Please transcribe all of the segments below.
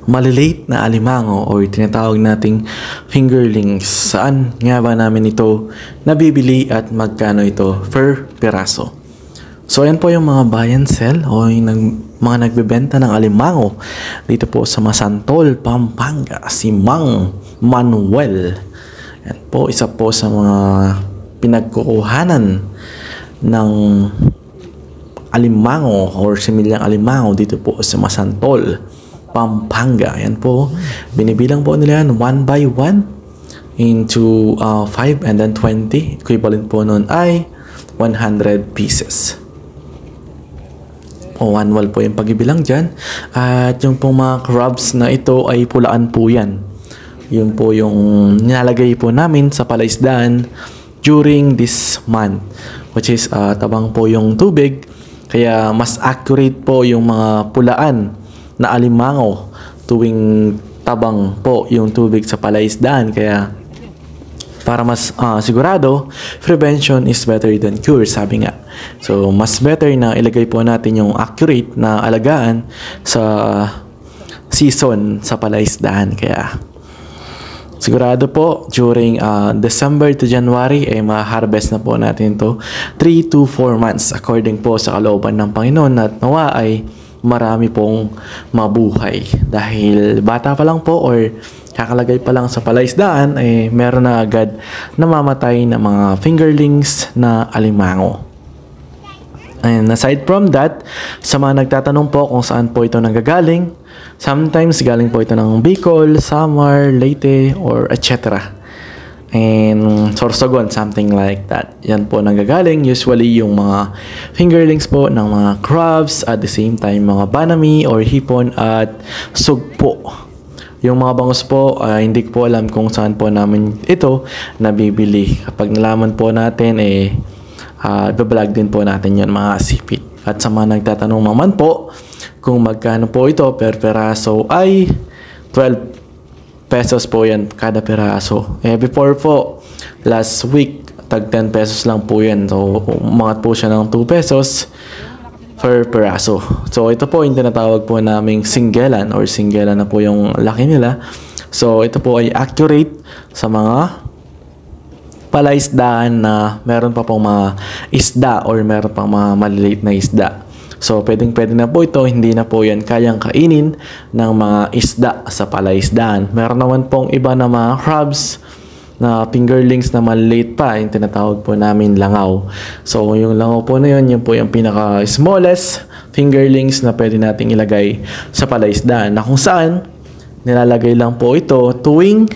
maliliit na alimango o tinatawag nating fingerlings. Saan nga ba namin ito nabibili at magkano ito per piraso? So ayan po yung mga buy and sell o yung mga nagbebenta ng alimango dito po sa Masantol, Pampanga, si Mang Manuel. Yan po, isa po sa mga pinagkukuhanan ng alimango or similyang alimango dito po sa Masantol, Pampanga. Yan po, binibilang po nila yan 1 by 1 into 5 and then 20. Equivalent po nun ay 100 pieces. O annual po yung pagibilang dyan. At yung pong mga crabs na ito ay pulaan po yan. Yun po yung nilalagay po namin sa palaisdaan during this month, which is tabang po yung tubig. Kaya mas accurate po yung mga pulaan na alimango tuwing tabang po yung tubig sa palaisdaan. Kaya para mas sigurado, prevention is better than cure, sabi nga. So, mas better na ilagay po natin yung accurate na alagaan sa season sa palaisdaan. Kaya, sigurado po, during December to January, ma-harvest na po natin to 3 to 4 months according po sa kalooban ng Panginoon at nawa ay marami pong mabuhay. Dahil bata pa lang po or kakalagay pa lang sa palaisdaan, meron na agad namamatay na mga fingerlings na alimango. And aside from that, sa mga nagtatanong po kung saan po ito nanggagaling, sometimes galing po ito ng Bicol, Samar, Leyte, or etc. And Sorsogon, something like that. Yan po nanggagaling. Usually yung mga fingerlings po ng mga crabs, at the same time mga banami or hipon at sugpo. Yung mga bangus po, hindi ko po alam kung saan po namin ito nabibili. Kapag nalaman po natin, ibablog din po natin yun, mga sipit. At sa mga nagtatanong naman po kung magkano po ito per peraso ay 12 pesos po yan kada peraso. Before po, last week, tag 10 pesos lang po yan. So, umangat po siya ng 2 pesos per peraso. So, ito po yung tinatawag po naming singgelan or singgelan na po yung laki nila. So, ito po ay accurate sa mga palaisdaan na meron pa pong mga isda or meron pang mga maliliit na isda. So, pwedeng-pwede na po ito. Hindi na po yan kayang kainin ng mga isda sa palaisdaan. Meron naman pong iba na mga crabs na fingerlings na maliliit pa. Yung tinatawag po namin langaw. So, yung langaw po na yun po yung pinaka-smallest fingerlings na pwede nating ilagay sa palaisdaan. Na kung saan, nilalagay lang po ito tuwing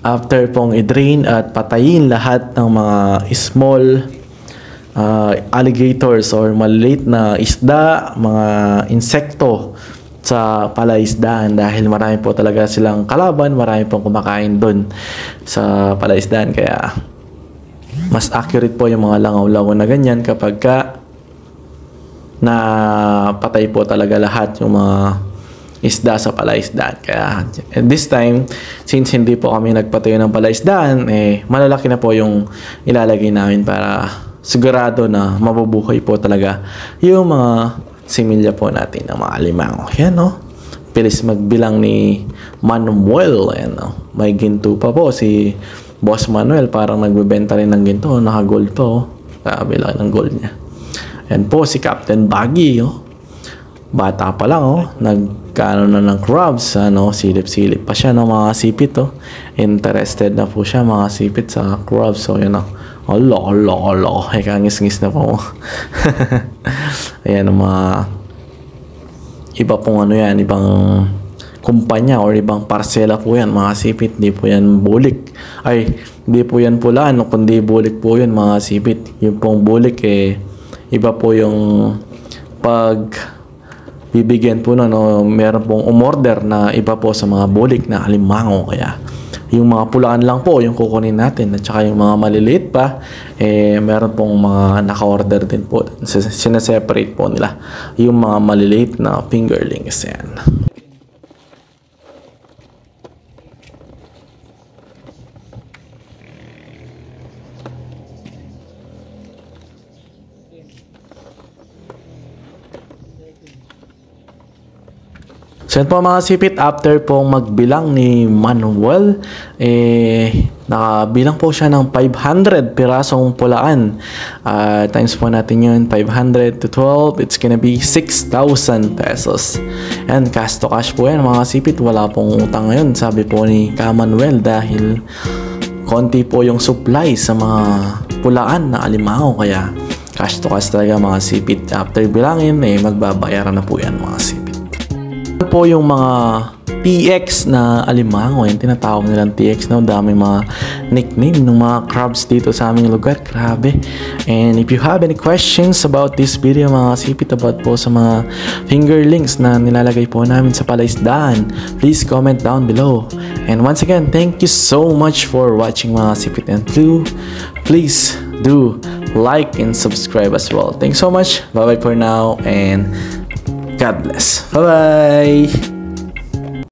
after pong i-drain at patayin lahat ng mga small alligators or maliliit na isda, mga insekto sa palaisdaan dahil marami po talaga silang kalaban, marami pong kumakain doon sa palaisdaan. Kaya mas accurate po yung mga langaw-langaw na ganyan kapag na patay po talaga lahat yung mga isda sa palaisdaan. Kaya this time, since hindi po kami nagpatayo ng palaisdaan, malalaki na po yung ilalagay namin para sigurado na mabubuhay po talaga yung mga similya po natin ng mga alimango. Yan, no? Pilis magbilang ni Manuel. Yan, no? May ginto pa po si Boss Manuel. Parang nagbebenta rin ng ginto. Naka-gold po. Sabi lang ng gold niya. Yan po si Captain Baggy. Oh. Bata pa lang. Oh. Nagkano na ng crabs. Ano? Silip-silip pa siya ng mga sipit. Oh. Interested na po siya mga sipit sa crabs. So, yan, oh. Allah. Kangis-ngis na po. Ayan, mga iba pong ano yan, ibang kumpanya or ibang parsela po yan, mga sipit. Hindi po yan bulik. Hindi po yan pulaan, kundi bulik po yun, mga sipit. Yung pong bulik, iba po yung pag bibigyan po na, no, meron pong umorder na iba po sa mga bulik na alimango. Kaya yung mga pulaan lang po yung kukunin natin at saka yung mga maliliit pa meron pong mga naka-order din po. Sineseparate po nila yung mga maliliit na fingerlings yan. So yun po mga sipit, after pong magbilang ni Manuel, nakabilang po siya ng 500 pirasong pulaan. Times po natin yun, 500 to 12, it's gonna be 6,000 pesos. And cash to cash po yan mga sipit, wala pong utang ngayon, sabi po ni Ka Manuel, dahil konti po yung supply sa mga pulaan na alimango, kaya cash to cash talaga mga sipit. After bilangin, magbabayaran na po yan mga sipit. Po yung mga TX na alimango, yung tinatawag nilang TX, no? Dami mga nickname ng mga crabs dito sa aming lugar, grabe. And if you have any questions about this video mga sipit, about po sa mga fingerlings na nilalagay po namin sa palaisdaan, please comment down below. And once again, thank you so much for watching mga sipit, and please do like and subscribe as well. Thanks so much, bye bye for now, and God bless. Bye-bye!